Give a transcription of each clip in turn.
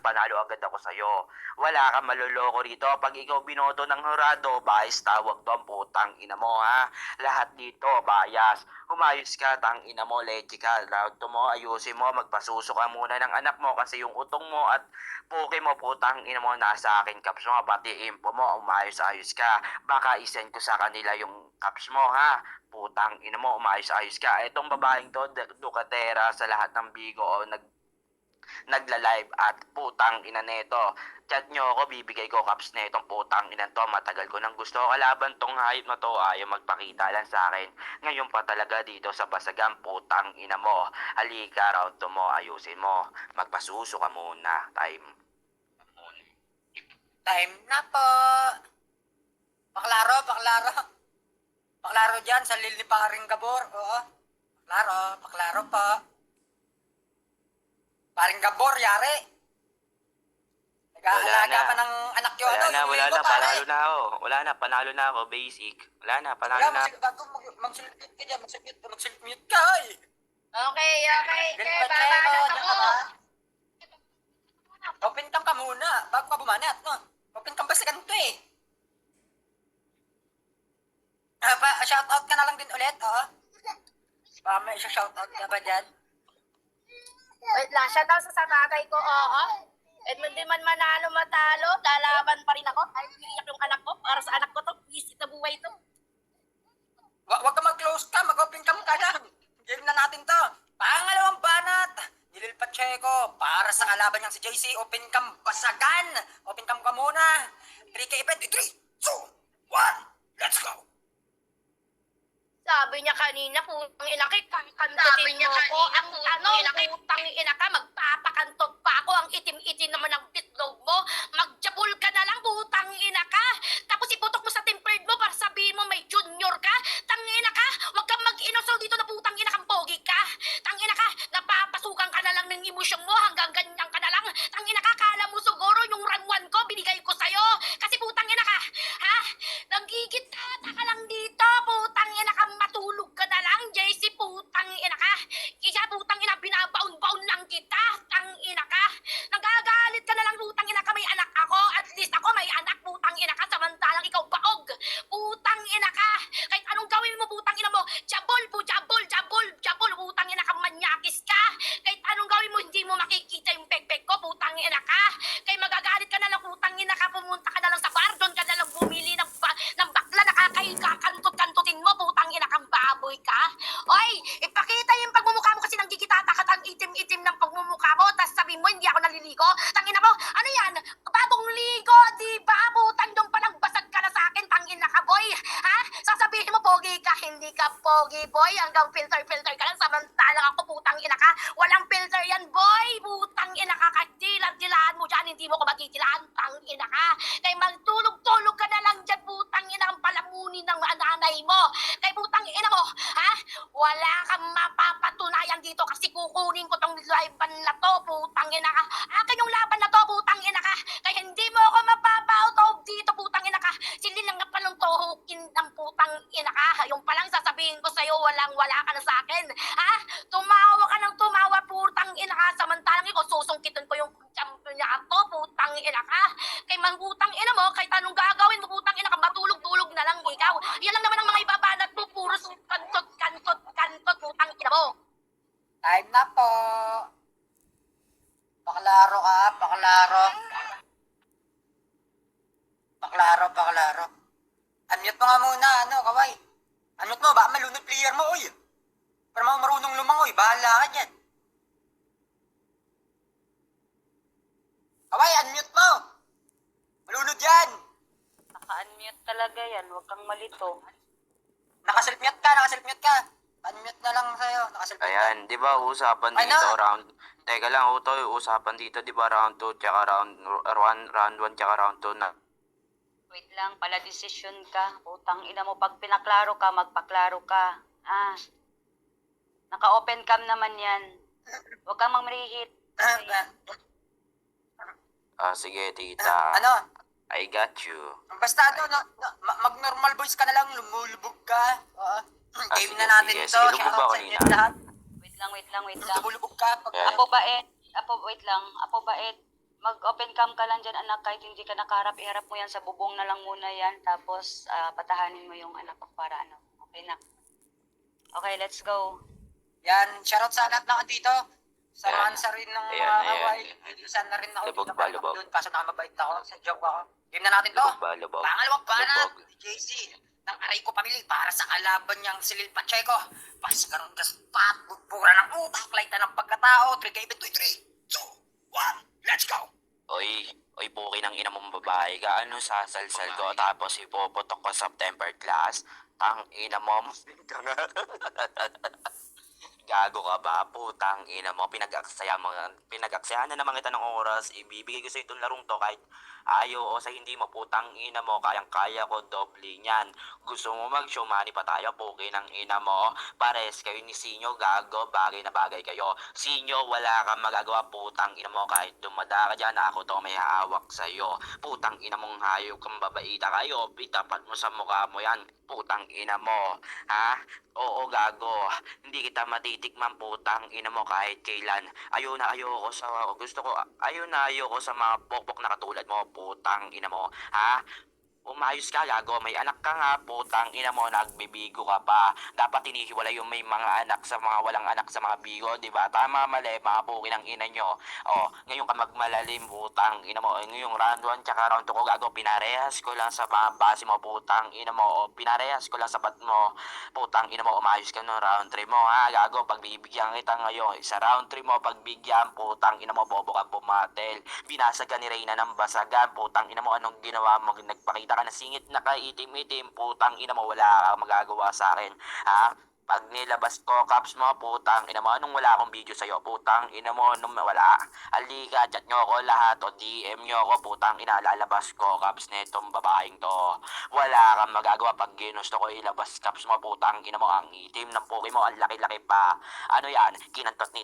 panalo agad ako sa'yo. Wala kang maloloko rito. Pag ikaw binoto ng hurado, bias tawag doon, putang ina mo ha. Lahat dito, bias. Humayos ka, tang ina mo, leche ka. Lahat mo, ayusin mo, magpasuso ka muna ng anak mo kasi yung utong mo at puke mo, putang ina mo, nasa akin, caps mo, pati info mo, umayos-ayos ka. Baka isend ko sa kanila yung caps mo ha. Putang ina mo, umayos-ayos ka. Itong babaeng to, Ducatera sa lahat ng bigo o nagla-live at putang ina neto. Chat nyo ako, bibigay ko caps na itong putang ina to. Matagal ko nang gusto kalaban tong hayop na to. Ayaw magpakita lang sa akin. Ngayon pa talaga dito sa basagang putang ina mo. Halika, round to mo, ayusin mo. Magpasuso ka muna. Time na po. Paklaro, paklaro. Paklaro dyan sa lil ni Paring Gabor. Oo. Paklaro po. Paring Gabor, yari. Nag-aalaga pa ng anak yun. Wala na, panalo na ako. Panalo na ako, basic. Panalo na. Mag-self-mute ka dyan, mag-self-mute ka, ay. Okay. Ganun ba, Babanat Chemo? ako. Open cam ka muna, bago ka bumanat, no? Open cam ba sa ganito eh? Shoutout ka na lang din ulit, oh. May shoutout ka ba dyan? Wait lang, siya daw sa tatay ko, oo. At hindi man manalo matalo, lalaban pa rin ako. Ay, piniyak yung anak ko. Para sa anak ko to, visit na buhay to. Wag ka mag-close ka, mag-open cam ka lang. Game na natin to. Pangalawang banat. Nilil Pacheco, para sa kalaban niyang si JC, open cam basagan. Open cam ka muna. 3K event, 3, 2, 1, let's go. Sabi niya kanina, putang ina ka, kantutin mo ko. Ang putang ina ka, magpapakantot pa ako. Ang itim-itim naman ng bitlog mo. Magjabul ka na lang, putang ina ka. Tapos iputok mo sa tempered mo para sabihin mo may junior ka. Tangina ka, wag kang mag-inosol dito na putang ina kang pogi ka. Tangina ka, napapasukan ka na lang ng emosyon mo hanggang ganyan ka na lang. Tangina ka, kala mo siguro yung run 1 ko, binigay ko sa'yo. Kasi putang ina ka, ha? Nanggigitata ka lang dito, putang ina ka, matulog ka na lang, JC, putang ina ka. Kaya putang ina, binabaon-baon lang kita, tang ina ka. Nagagalit ka na lang, putang ina ka, may anak ako. At least ako may anak, putang ina ka, samantalang ikaw baog. Putang ina ka. Kahit anong gawin mo, putang ina mo, jabol, putang ina ka, manyakis ka. Kahit anong gawin mo, hindi mo makikita yung pekpek ko, putang ina ka. Kaya magagalit ka na lang, putang ina ka, pumunta ka na lang sa bar, doon ka na lang bumili ng bakla, nakakahiga, kantot-kantutin mo, putang ina kang baboy ka. Oy, ipakita yung pagmumukha mo kasi nanggigitata ka, ang itim-itim ng pagmumukha mo, tas sabihin mo, hindi ako naliligo. Tangina mo, ano yan? Bagong ligo, di ba? Putang doon pa nagbasag ka na sa akin, tangina ka, boy. Ha? Sasabihin mo, pogi ka, hindi ka pogi, boy. Hanggang filter-filter ka lang, samantalang ako, putang ina ka. Walang filter yan, boy. Putang ina ka, dilan-dilaan mo dyan, hindi mo ko magigilaan, tangina ka. Kaya magtulog-tulog ka na lang dyan, putang ina ang palamunin ng nanay mo. Kaya putang ina mo, ha? Wala kang mapapatunayan dito kasi kukunin ko tong laban na to, putang ina ka. Akin yung laban na to, putang ina ka. Kaya hindi mo ako mapapa-out dito, putang ina ka. Sili lang nga palang tohukin ng putang ina ka. Yung palang sasabihin ko sa'yo, wala ka na sa akin. Ha? Tumawa ka ng tumawa, putang ina ka. Samantalang ikaw, susungkitin ko yung champion niya to, putang ina ka. Kaya putang ina mo, kahit anong gagawin mo, putang ina ka, matulog-tulog na lang ikaw. Yan lang naman ang mga ibabanat mo, puro kantot, putang ina mo. Time na po. Paklaro ka, paklaro. Paklaro. Unmute mo nga muna, kaway. Unmute mo, baka malunod player mo, uy. Para mo marunong lumangoy, bahala ka dyan. Kaway, unmute mo. Malunod yan. Naka-unmute talaga yan, huwag kang malito. Nakaself-mute ka. Unmute na lang sa'yo, nakaself-mute ka. Ayan, di ba usapan Ay, dito, na. round... Teka lang, Utoy, usapan dito, di ba round 2, tsaka round 1, tsaka round 2 na. Wait lang, pala desisyon ka. Putang ina mo, pag pinaklaro ka, magpaklaro ka. Naka-open cam naman yan. Huwag kang mamrihit. Sige, tita. I got you. Basta mag-normal voice ka na lang, lumulubog ka. Game sige, na natin sige. to. Sige, Shoutout lumubog sa ako, inyo Nina. lahat. Wait lang. Lumulubog ka. Yeah. Apo bait. Wait lang. Apo bait. Mag-open cam ka lang dyan, anak, kahit hindi ka nakaharap, iharap mo yan sa bubong na lang muna yan, tapos patahanin mo yung anak ko para ano. Okay na. Okay, let's go. Yan, shoutout sa lahat na dito. Samahan Ayan. sa rin ng Ayan, mga ayan. kawaii. Saan na rin ako Lubog dito ba, kaya lubog? doon kaso nakamabait ako. Sa joke ako. Game na natin to. Lubog ba, lubog? Pangalawang banat, Lubog. JC. Ng aray ko pamili para sa kalaban niyang si Lil Pacheco. Pas karon ka spot, bubura ng utak, laita ng pagkatao. 3K bet 3, 2, 1, let's go! Oy, puki ng ina mong babae ka. Ano sasalsal ko tapos ipopotok ko sa tempered glass? Tang ina mo. Gago ka ba? Putang ina mo. Pinag-aksaya na naman kita ng oras. Ibibigay ko sa itong larong to kahit ayaw o sa hindi mo. Putang ina mo. Kayang-kaya ko doble niyan. Gusto mo mag-showmani pa tayo? Puki ng ina mo. Pares kayo ni Sinyo. Gago. Bagay na bagay kayo. Sinyo, wala kang magagawa. Putang ina mo. Kahit dumada ka dyan, ako to may hawak sa'yo. Putang ina mong hayop kang babaita kayo. Itapat mo sa mukha mo yan. Putang ina mo. Ha? Oo, gago. Hindi kita matitikman, putang ina mo kahit kailan. Ayaw na ayoko sa mga pokpok na katulad mo, putang ina mo. Ha? Umayos ka, gago. May anak ka nga, putang ina mo, nagbibigo ka pa. Dapat tinihiwalay yung may mga anak sa mga walang anak sa mga bigo, di ba? Tama, mali, mga puki ng ina nyo. O, ngayon ka magmalalim, putang ina mo. Ngayong round 1 tsaka round 2 ko, gago, pinarehas ko lang sa base mo, putang ina mo. O, pinarehas ko lang sa bat mo, putang ina mo. Umayos ka no, round 3 mo, ha, gago. Pagbibigyan kita ngayon, sa round 3 mo, pagbigyan, putang ina mo, bobo ka pumatel. Binasag ka ni Reyna ng basagan, putang ina mo, anong ginawa mo? Nagpakita ka na singit na kaitim-itim, putang ina mo, wala kang magagawa sa akin, ha? Pag nilabas ko, caps mo, putang ina mo, anong wala akong video sa'yo, putang ina mo, anong wala? Halika, chat nyo ako lahat, o DM nyo ako, putang ina, lalabas ko, caps netong babaeng to. Wala kang magagawa pag ginusto ko ilabas, caps mo, putang ina mo, ang itim ng puki mo, ang laki-laki pa. Ano yan, kinantot ni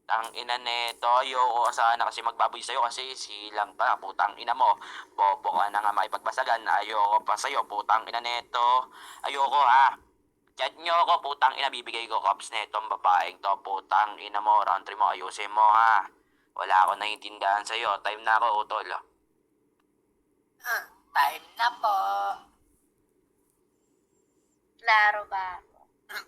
ang ina neto, ayoko sana kasi magbaboy sa'yo kasi silang pa, putang ina mo. Bobo ka na nga makipagbasagan, ayoko pa sa'yo, putang ina neto. Ayoko ha. Chat nyo ako, putang ina, bibigay ko cops netong babaeng to, putang ina mo, round 3 mo, ayusin mo ha. Wala akong naiintindihan sa'yo, time na ako, utol. Time na po. Klaro ba?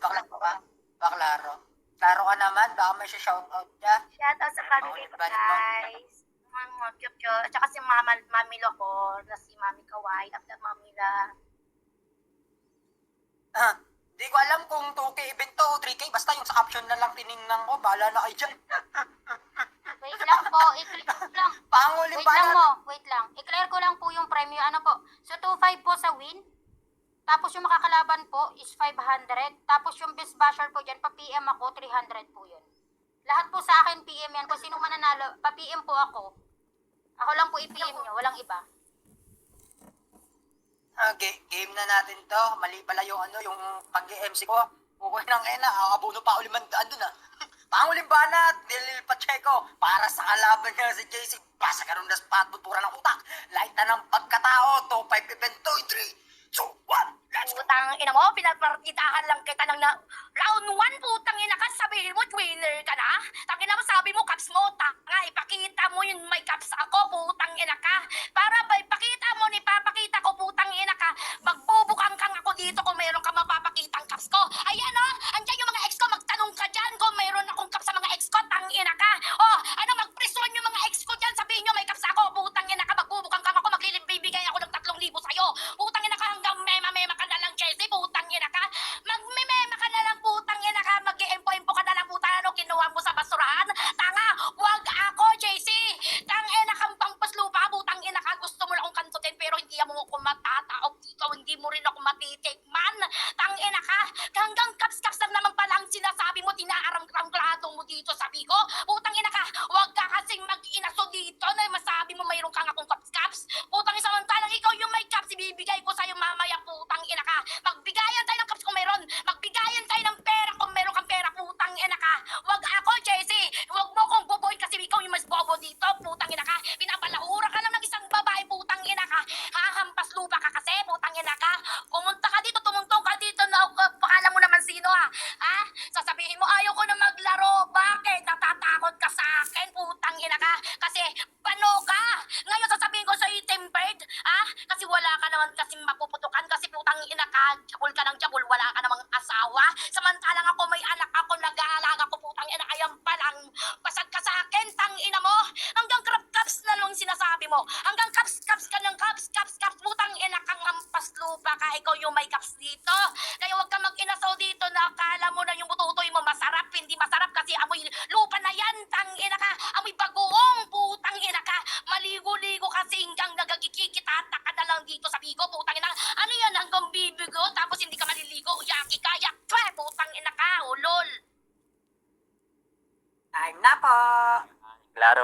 Bakla po ka? Baklaro. Klaro ka naman, baka may shoutout ka. Shoutout sa family ko, Balik mo. guys. Mga cute. At saka si Mami Loko, na si Mami Kawai, after Mami La. Di ko alam kung 2K event to o 3K, basta yung sa caption na lang tiningnan ko, bahala na kayo dyan. Wait lang po, i-clear lang. Panguling Wait lang banat. mo, wait lang. I-clear ko lang po yung premyo. Ano po? So, 2.5 po sa win. Tapos yung makakalaban po is 500. Tapos yung best basher po dyan, pa-PM ako, 300 po yun. Lahat po sa akin, PM yan. Kung sino mananalo, pa-PM po ako. Ako lang po i-PM nyo, walang iba. Game na natin to. Mali pala yung yung pag-MC ko. Okay nang abuno pa ako 500 dun Panguling banat, Lil Pacheco, para sa kalaban niya si JC. Basa ka rin na spot, bubura ng utak. Light na ng pagkatao, to 5 event to, 3, 2, 1, let's go! Putang ina mo, pinagpartidahan lang kita ng round 1, putang ina ka, sabihin mo, winner ka na? Tangina mo, sabi mo, caps mo, tanga, ipakita mo yun, may caps ako, putang ina ka. Para ba, ipakita mo, ipapakita ko, putang ina ka, magbubukang kang ako dito kung mayroon ka mapapakitang caps ko. Ayan o, andyan yung mga ex ko, magtanong ka dyan kung mayroon akong caps sa mga ex ko, tang ina ka. O, ano, magprison yung mga ex ko dyan, sabihin nyo, may caps ako, putang ina ka, magbubukang kang ako, maglilibibigay ako ng 3,000 sa'yo. Putang ina ka, hanggang mema ka na lang, Chelsea, putang ina ka. Magmemema ka na lang, putang ina ka, mag-i-empo-empo ka na lang, putang ano, kinuha mo sa basurahan. Tanga, wag ako, JC. Tang ina kang pampaslupa, putang ina ka,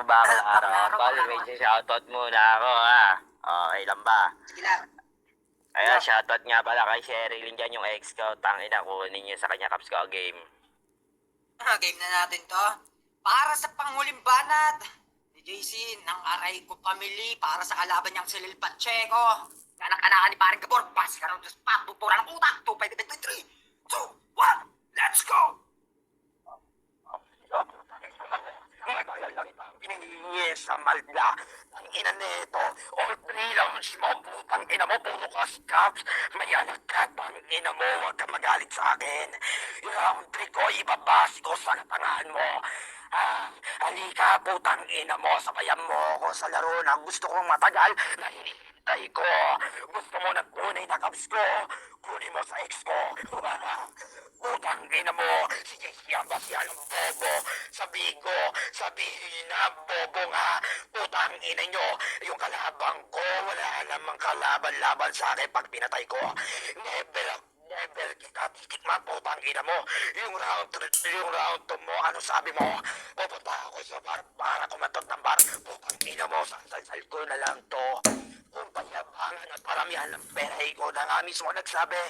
bakla Baklaro, araw. Tol, baklaro. may shoutout muna ako ha. Okay lang ba? Sige lang. Ayan, shoutout nga pala kay Sherilyn dyan, yung ex ko. Tangina, kunin niyo sa kanya Caps ko game. Game na natin to. Para sa panghuling banat ni JC ng aray ko pamili para sa kalaban niyang si Lil Pacheco. Kanak-kanakan ni Paring Gabor. Basi ka ng Diyos pa. Bupura ng utak. 2, 5, 3, 2, 1. Let's go! Pinihingi sa malda. Ang ina nito, all 3 rounds mo, putang ina mo, puro Caps. May anak ka, pang ina mo, huwag ka magalit sa akin. Yung round 3 ko, ibabasi ko sa katangahan mo. Halika, putang ina mo, sabayan mo ako sa laro na gusto kong matagal na hinihintay ko. Gusto mo na tunay na Caps ko, kunin mo sa ex ko. Putang ina mo, si JC ang basyan ng bobo. Sabihin na bobo nga. Putang ina nyo, yung kalabang ko, wala namang kalaban-laban sa akin pag pinatay ko. Never kita titikman, putang ina mo. Yung round 2 mo, ano sabi mo? Pupunta ako sa bar para kumatot ng bar. Putang ina mo, sasalsal ko na lang to. Kung payabangan at paramihan ng pera, ikaw na nga mismo nagsabi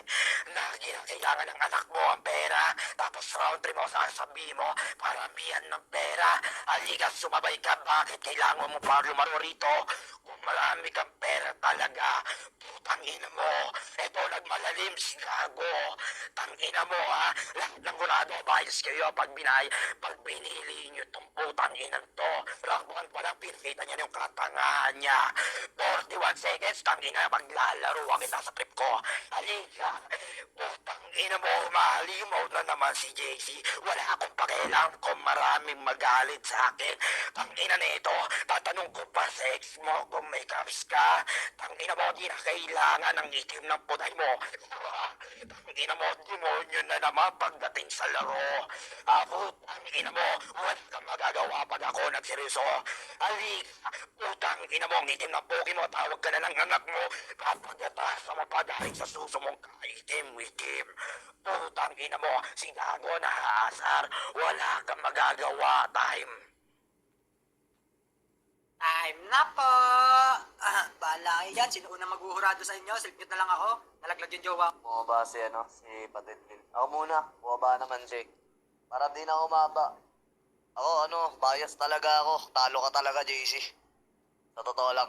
na kailangan ng anak mo ang pera. Tapos round 3 mo, sasabihin mo, paramihan ng pera. Halika, sumabay ka, bakit kailangan mo pa lumaro rito? Kung marami kang pera talaga, putang ina mo. Eto, nagmalalim si Gago. Tangina mo ha, lahat ng gurado, bias kayo pag pinili nyo tong putang inang to. Round 1 pa lang, pinakita niya yung katangahan niya. 41 seconds, tangina, maglalaro kita sa trip ko. Halika, putang ina mo, mahalimaw na naman si JC. Wala akong pakialam kung maraming magalit sa akin. Tangina na ito, tatanong ko pa sa ex mo kung may Caps ka. Tangina mo, di na kailangan ng itim ng puday mo. Tangina mo, demonyo na naman pagdating sa laro. Ako, tangina mo, wala kang magagawa pag ako nagseryoso. Halika, putang ina mo, ang itim ng pogi mo, tawag ka na ng anak mo. Kapagatas sa mapadaling sa suso mong kaitim, wikim. Putang ina mo, si Gago na haasar. Wala kang magagawa, time. Time na po! Bahala kayo yan. Sino unang maghuhurado sa inyo? Silpit na lang ako. Nalaglag yung jowa. Bumaba si Patitlin. Ako muna, bumaba naman si. Para di na ako maba. Ako, bias talaga ako. Talo ka talaga, JC. Sa totoo lang.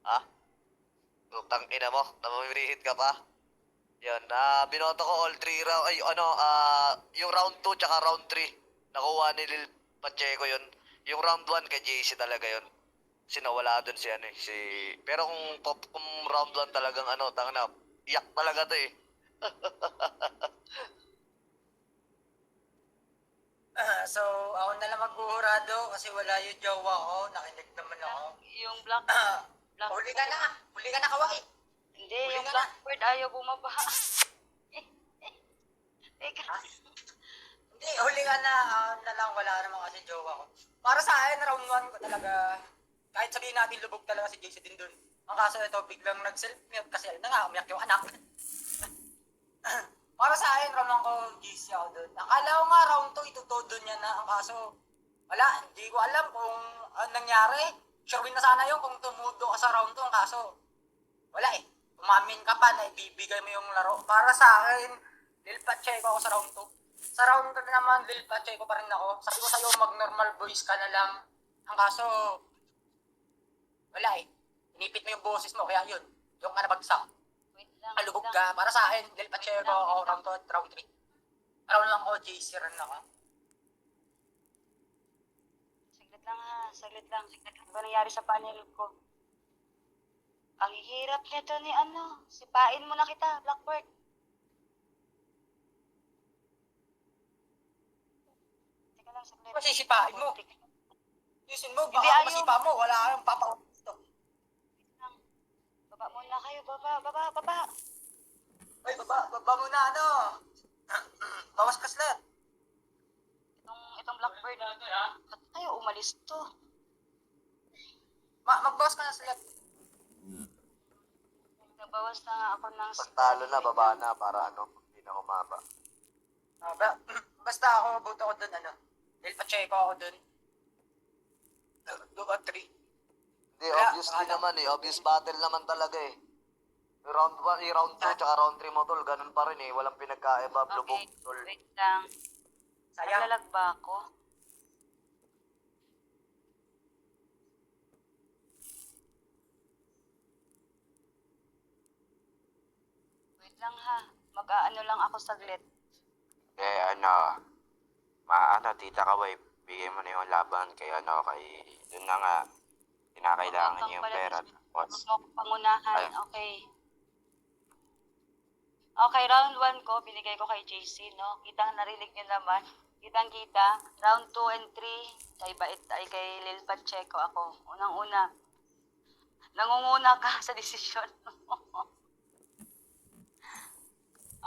Ha? Utang ina mo, namamirihit ka pa. Yan, binoto ko all 3 round, yung round 2 tsaka round 3. Nakuha ni Lil Pacheco yun. Yung round 1 kay JC talaga yun. Sinawala dun pero kung round 1 talagang tangina, iyak talaga to eh. So, ako na lang maghuhurado kasi wala yung jowa ko. Nakinig naman ako. Yung black, Huli ka na! Huli ka na, kawaki! hindi, Huli yung ka na. blackbird ayaw bumaba. Teka. Hindi, huli ka na. Ako na lang, wala naman kasi jowa ko. Para sa akin, round 1 ko talaga. Kahit sabihin natin lubog talaga si JC din dun. Ang kaso ito, biglang nag-self-mute kasi na nga, umiyak yung anak. Para sa akin, round 1 ko, JC ako dun. Akala ko nga round 2, itutodo niya na. Ang kaso, wala, hindi ko alam kung anong nangyari. Sure win na sana yun kung tumudo ka sa round 2. Ang kaso, wala eh. Umamin ka pa na ibibigay mo yung laro. Para sa akin, Lil Pacheco ako sa round 2. Sa round 3 naman, Lil Pacheco pa rin ako. Sabi ko sa'yo, mag-normal voice ka na lang. Ang kaso, wala eh. Inipit mo yung boses mo, kaya yun. Yung ka nabagsak. Wait lang, Alubog wait lang. ka. Para sa akin, Lil Pacheco ako, round 2 at round 3. Round lang ako, JC rin ako. Saglit lang. Ano ba nangyari sa panel ko? Ang hirap nito ni sipain mo na kita, Blackbird. Teka lang, saglit. Masisipain mo. Yusin mo, Hindi, baka ayaw. masipa mo, wala kang papauto. Wait lang. Baba muna kayo, baba. Ay, baba mo na Bawas ka slat. Itong Blackbird. Ba't tayo umalis to? Magbawas ka na slat. Nagbawas na nga ako ng... Pag talo na, baba na para hindi na kumaba. Basta ako, buto ako dun, Lil Pacheco ako dun. 2 or 3. Hindi, Kaya, obviously akala- naman eh. Obvious battle naman talaga eh. Yung round 1, round 2, tsaka round 3 mo tol, ganun pa rin eh. Walang pinagkaiba, lubog Okay, tol. wait lang. Sayang. Naglalag ba ako? Wait lang ha. Mag-aano lang ako saglit. Tita Kaway, bigay mo na yung laban kay dun na nga, kinakailangan niya yung pera. Huwag mo ako pangunahan. Ay. Okay. Okay, round 1 ko, binigay ko kay JC, no? Kitang narinig niyo naman. Kitang-kita. Round 2 and 3, kay Bait ay kay Lil Pacheco ako. Unang-una, nangunguna ka sa desisyon mo.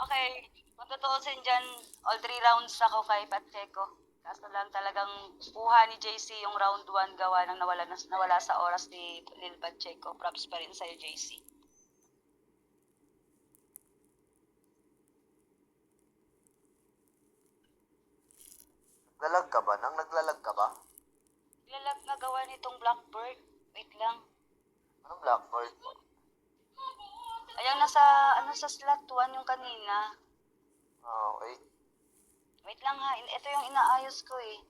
Okay, kung tutuusin dyan, all 3 rounds ako kay Pacheco. Kaso lang talagang kuha ni JC yung round 1 gawa ng nawala sa oras ni Lil Pacheco. Props pa rin sa'yo, JC. Naglalag ka ba? Naglalag ka ba? Lalag na gawa nitong Blackbird. Wait lang. Anong Blackbird? Ayaw sa slot 1 yung kanina. Ah, okay. Wait lang ha, ito yung inaayos ko eh.